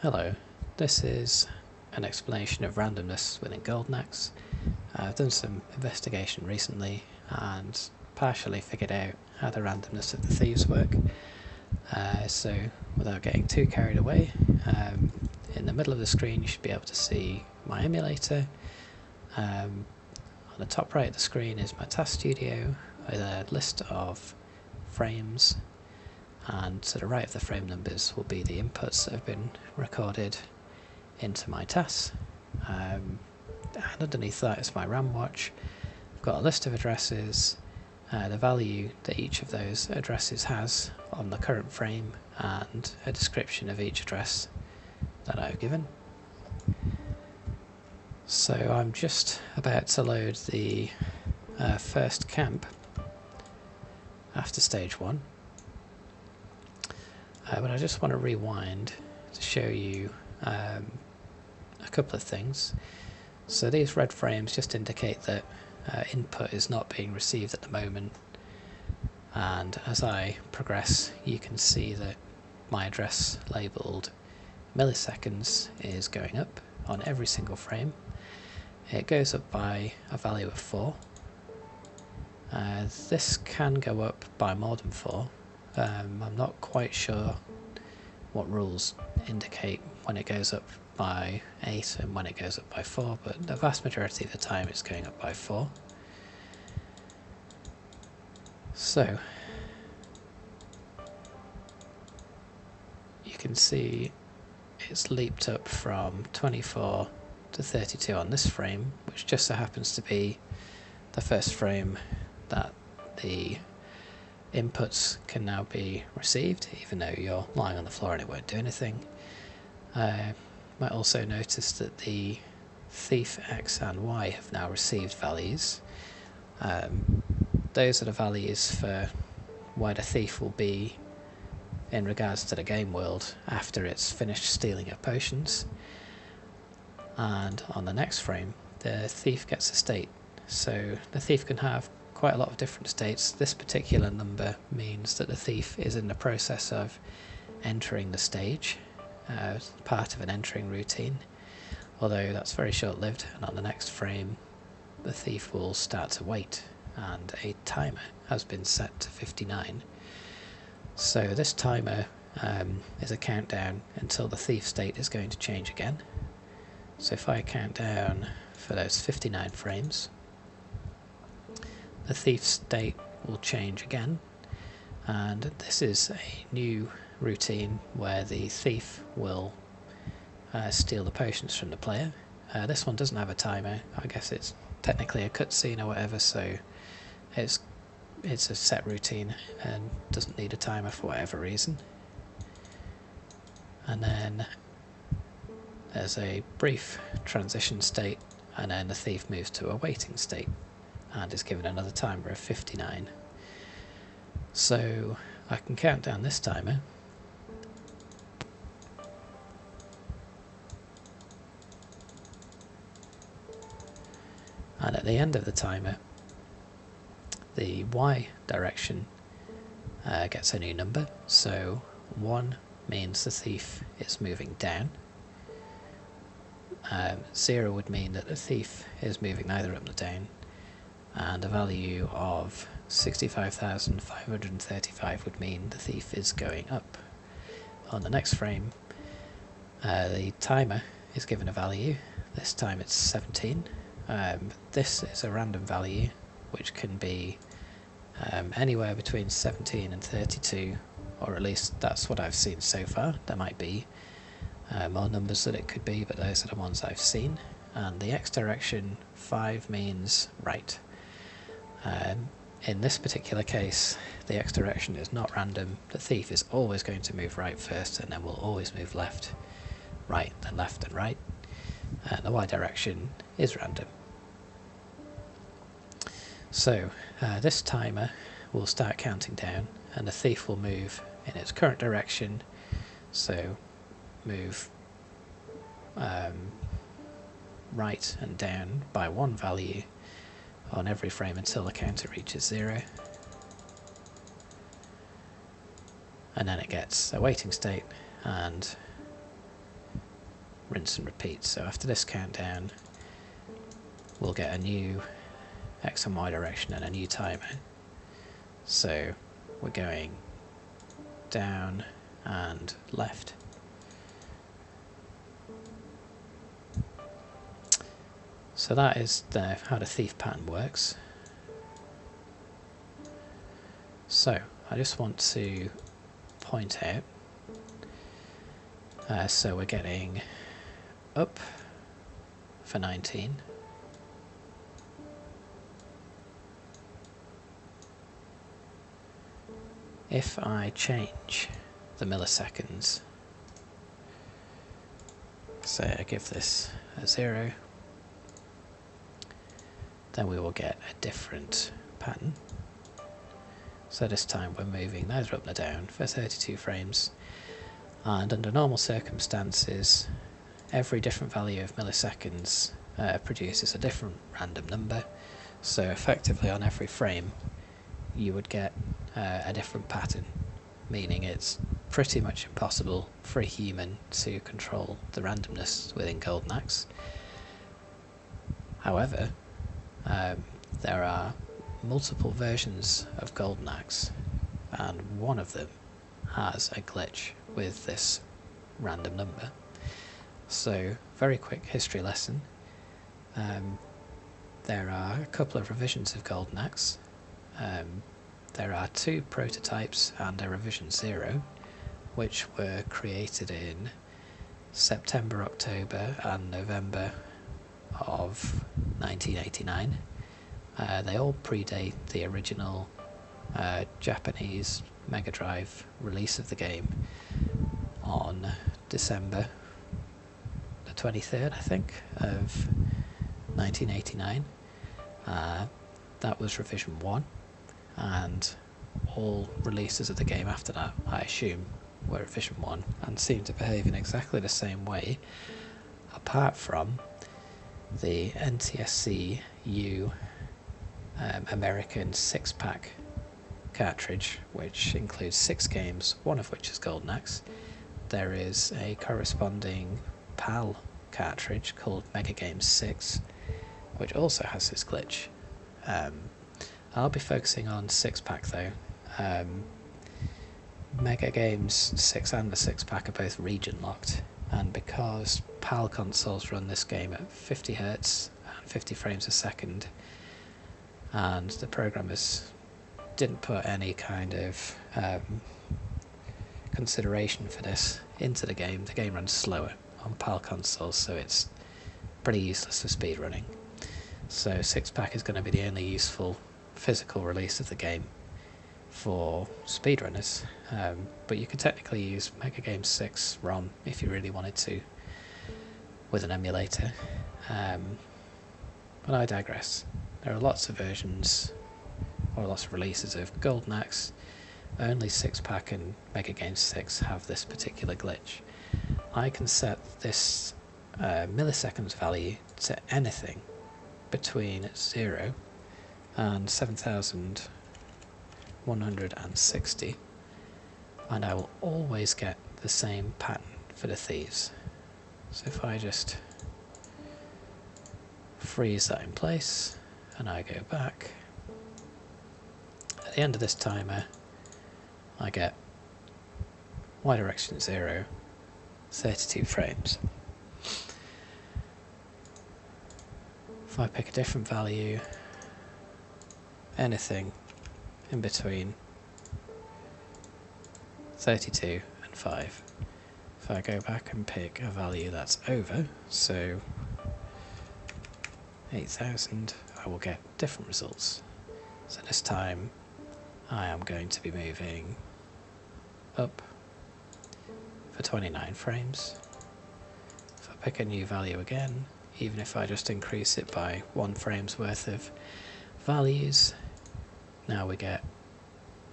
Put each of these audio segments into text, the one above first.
Hello, this is an explanation of randomness within Axe. I've done some investigation recently and partially figured out how the randomness of the thieves work. So without getting too carried away, in the middle of the screen you should be able to see my emulator. On the top right of the screen is my task studio with a list of frames, and to the right of the frame numbers will be the inputs that have been recorded into my tasks. And underneath that is my RAM watch. I've got a list of addresses, the value that each of those addresses has on the current frame, and a description of each address that I've given. So I'm just about to load the first camp after stage 1. But I just want to rewind to show you a couple of things. So these red frames just indicate that input is not being received at the moment, and as I progress you can see that my address labelled milliseconds is going up on every single frame. It goes up by a value of 4. This can go up by more than 4. I'm not quite sure what rules indicate when it goes up by 8 and when it goes up by 4, but the vast majority of the time it's going up by 4. So you can see it's leaped up from 24 to 32 on this frame, which just so happens to be the first frame that the inputs can now be received, even though you're lying on the floor and it won't do anything. Might also notice that the thief X and Y have now received values. Those are the values for where the thief will be in regards to the game world after it's finished stealing your potions. And on the next frame the thief gets a state. So the thief can have quite a lot of different states. This particular number means that the thief is in the process of entering the stage, part of an entering routine, although that's very short-lived, and on the next frame the thief will start to wait, and a timer has been set to 59. So this timer is a countdown until the thief state is going to change again. So if I count down for those 59 frames, the thief's state will change again, and this is a new routine where the thief will steal the potions from the player. This one doesn't have a timer. I guess it's technically a cutscene or whatever, so it's a set routine and doesn't need a timer for whatever reason. And then there's a brief transition state, and then the thief moves to a waiting state and is given another timer of 59. So I can count down this timer, and at the end of the timer the Y direction gets a new number. So 1 means the thief is moving down, 0 would mean that the thief is moving neither up nor down, and a value of 65,535 would mean the thief is going up. On the next frame the timer is given a value. This time it's 17. This is a random value which can be anywhere between 17 and 32, or at least that's what I've seen so far. There might be more numbers that it could be, but those are the ones I've seen. And the X direction 5 means right. In this particular case the X direction is not random. The thief is always going to move right first, and then will always move left, right, then left and right. The Y direction is random. So this timer will start counting down, and the thief will move in its current direction, so move right and down by 1 value on every frame until the counter reaches 0, and then it gets a waiting state and rinse and repeat. So after this countdown, we'll get a new X and Y direction and a new timer. So we're going down and left. So that is how the thief pattern works. So I just want to point out, so we're getting up for 19, if I change the milliseconds, say I give this a 0, then we will get a different pattern. So this time we're moving neither up nor down for 32 frames, and under normal circumstances every different value of milliseconds produces a different random number, so effectively on every frame you would get a different pattern, meaning it's pretty much impossible for a human to control the randomness within Golden Axe. However, there are multiple versions of Golden Axe, and one of them has a glitch with this random number. So, very quick history lesson. There are a couple of revisions of Golden Axe. There are 2 prototypes and a revision 0, which were created in September, October and November of 1989. They all predate the original Japanese Mega Drive release of the game on December the 23rd, I think, of 1989. That was revision 1, and all releases of the game after that, I assume, were revision 1 and seem to behave in exactly the same way, apart from the NTSC U American 6-pack cartridge, which includes 6 games, one of which is Golden Axe. There is a corresponding PAL cartridge called Mega Games 6, which also has this glitch. I'll be focusing on 6-pack though. Mega Games 6 and the 6-pack are both region locked, and because PAL consoles run this game at 50 Hz and 50 frames a second, and the programmers didn't put any kind of consideration for this into the game runs slower on PAL consoles, so it's pretty useless for speedrunning. So 6-pack is going to be the only useful physical release of the game for speedrunners, but you could technically use Mega Games 6 ROM if you really wanted to with an emulator, but I digress. There are lots of versions or lots of releases of Golden Axe. Only 6-pack and Mega Games 6 have this particular glitch. I can set this milliseconds value to anything between 0 and 7160, and I will always get the same pattern for the thieves. So if I just freeze that in place and I go back, at the end of this timer I get Y direction 0, 32 frames. If I pick a different value, anything in between 32 and 5. If I go back and pick a value that's over, so 8000, I will get different results. So this time I am going to be moving up for 29 frames. If I pick a new value again, even if I just increase it by 1 frame's worth of values, now we get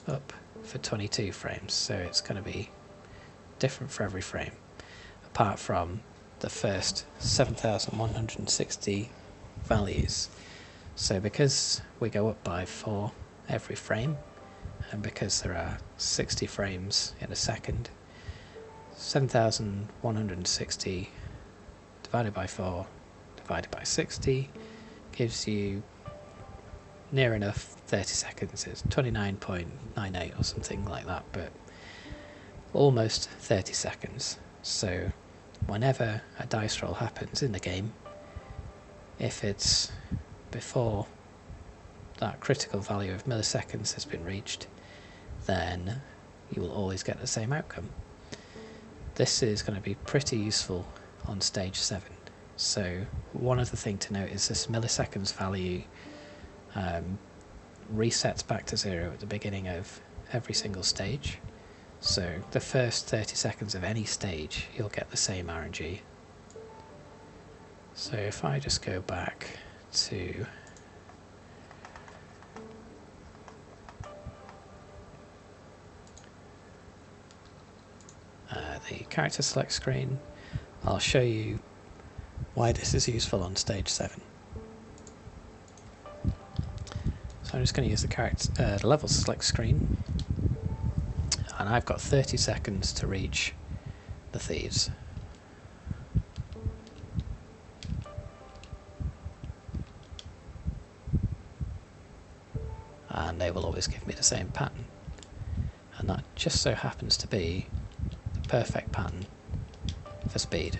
up for 22 frames, so it's going to be different for every frame, apart from the first 7160 values. So because we go up by 4 every frame, and because there are 60 frames in a second, 7160 divided by 4 divided by 60 gives you near enough 30 seconds. It's 29.98 or something like that, but almost 30 seconds. So whenever a dice roll happens in the game, if it's before that critical value of milliseconds has been reached, then you will always get the same outcome. This is going to be pretty useful on stage 7. So one other thing to note is this milliseconds value resets back to 0 at the beginning of every single stage. So the first 30 seconds of any stage you'll get the same RNG. So if I just go back to the character select screen, I'll show you why this is useful on stage 7. So I'm just going to use the level select screen, and I've got 30 seconds to reach the thieves. And they will always give me the same pattern, and that just so happens to be the perfect pattern for speed,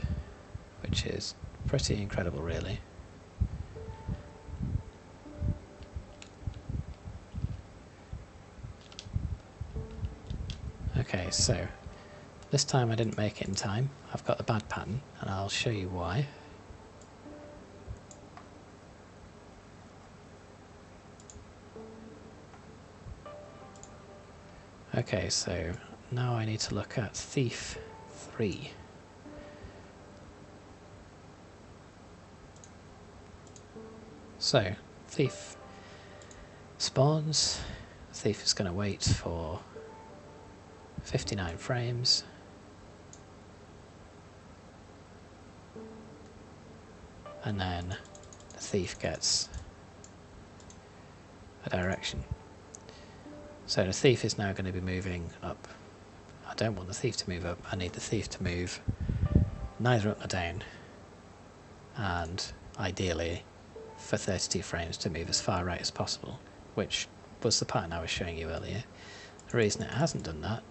which is pretty incredible really. Okay, so this time I didn't make it in time. I've got the bad pattern, and I'll show you why. Okay, so now I need to look at Thief 3. So, Thief spawns. Thief is going to wait for 59 frames. And then the thief gets a direction. So the thief is now going to be moving up. I don't want the thief to move up, I need the thief to move neither up nor down, and ideally for 32 frames to move as far right as possible, which was the pattern I was showing you earlier. The reason it hasn't done that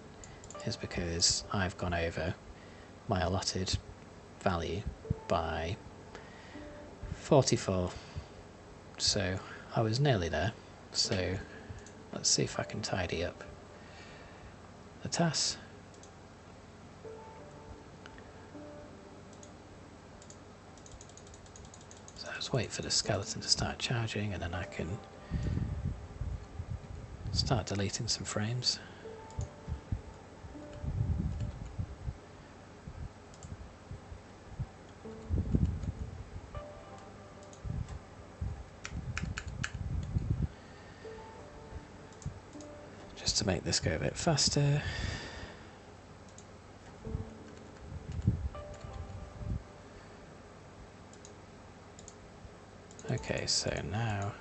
is because I've gone over my allotted value by 44, so I was nearly there. So let's see if I can tidy up the task. So let's wait for the skeleton to start charging, and then I can start deleting some frames. Just to make this go a bit faster. Okay, so now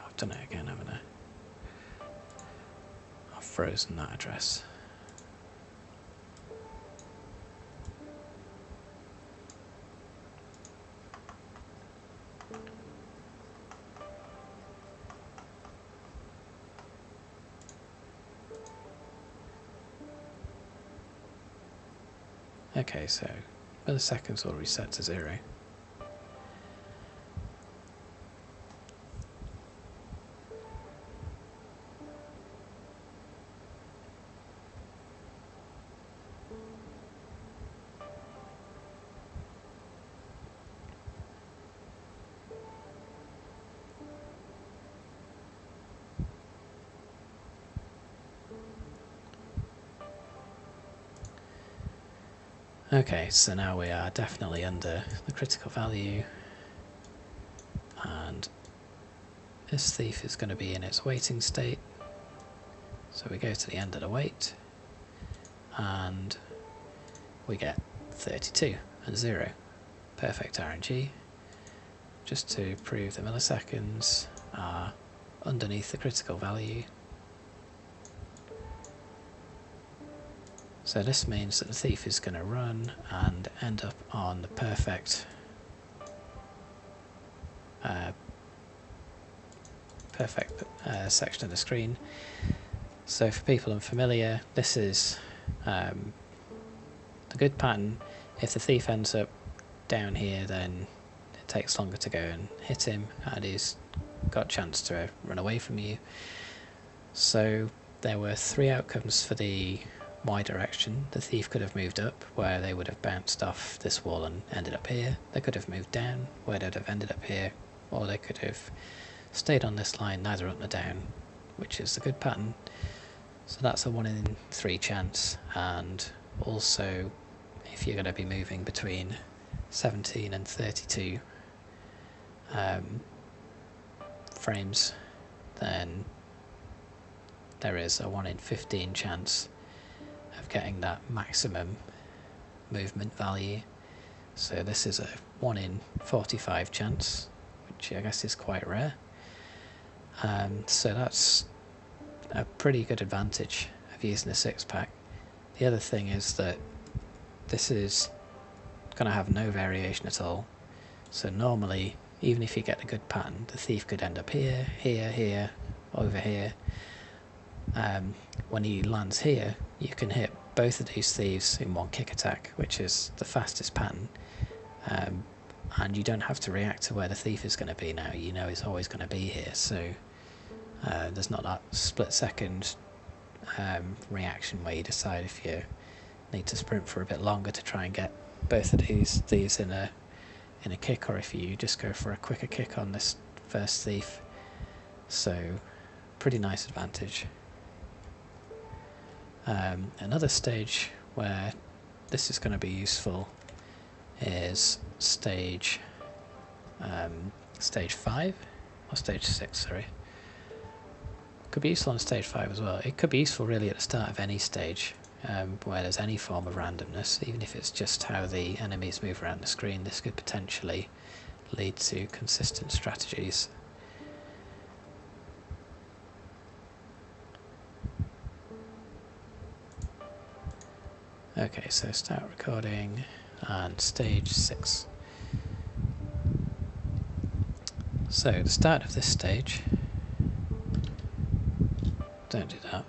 I've done it again, haven't I? I've frozen that address. Okay, so milliseconds will reset to 0. Okay, so now we are definitely under the critical value, and this thief is going to be in its waiting state. So we go to the end of the wait, and we get 32 and 0. Perfect RNG. Just to prove the milliseconds are underneath the critical value. So this means that the thief is going to run and end up on the perfect section of the screen. So for people unfamiliar, this is the good pattern. If the thief ends up down here, then it takes longer to go and hit him, and he's got a chance to run away from you. So there were 3 outcomes for the Y direction. The thief could have moved up, where they would have bounced off this wall and ended up here. They could have moved down, where they'd have ended up here, or they could have stayed on this line, neither up nor down, which is the good pattern. So that's a 1 in 3 chance, and also if you're going to be moving between 17 and 32 frames, then there is a 1 in 15 chance of getting that maximum movement value. So this is a 1 in 45 chance, which I guess is quite rare. So that's a pretty good advantage of using the 6-pack. The other thing is that this is going to have no variation at all. So normally, even if you get a good pattern, the thief could end up here, here, here, over here. When he lands here, you can hit both of these thieves in 1 kick attack, which is the fastest pattern. And you don't have to react to where the thief is going to be now. You know he's always going to be here, so there's not that split-second reaction where you decide if you need to sprint for a bit longer to try and get both of these in a kick, or if you just go for a quicker kick on this first thief. So pretty nice advantage. Another stage where this is going to be useful is stage 5 or stage 6, sorry. Could be useful on stage 5 as well. It could be useful really at the start of any stage where there's any form of randomness, even if it's just how the enemies move around the screen. This could potentially lead to consistent strategies. Okay, so start recording and stage 6. So the start of this stage, don't do that.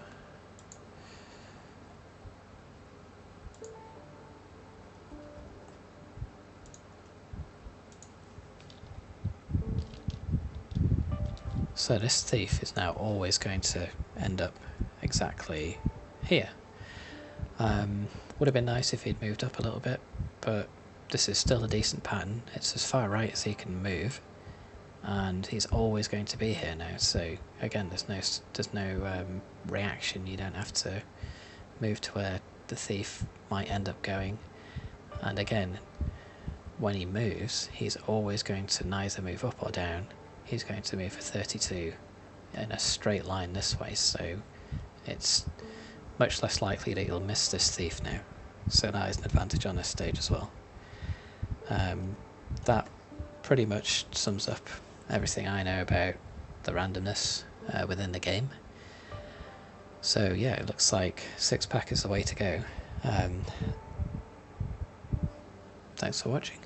So this thief is now always going to end up exactly here. Would have been nice if he'd moved up a little bit, but this is still a decent pattern. It's as far right as he can move, and he's always going to be here now. So again, there's no reaction. You don't have to move to where the thief might end up going. And again, when he moves, he's always going to neither move up or down. He's going to move for 32 in a straight line this way, so it's much less likely that you'll miss this thief now. So that is an advantage on this stage as well. That pretty much sums up everything I know about the randomness within the game. So yeah, it looks like 6-pack is the way to go. Thanks for watching.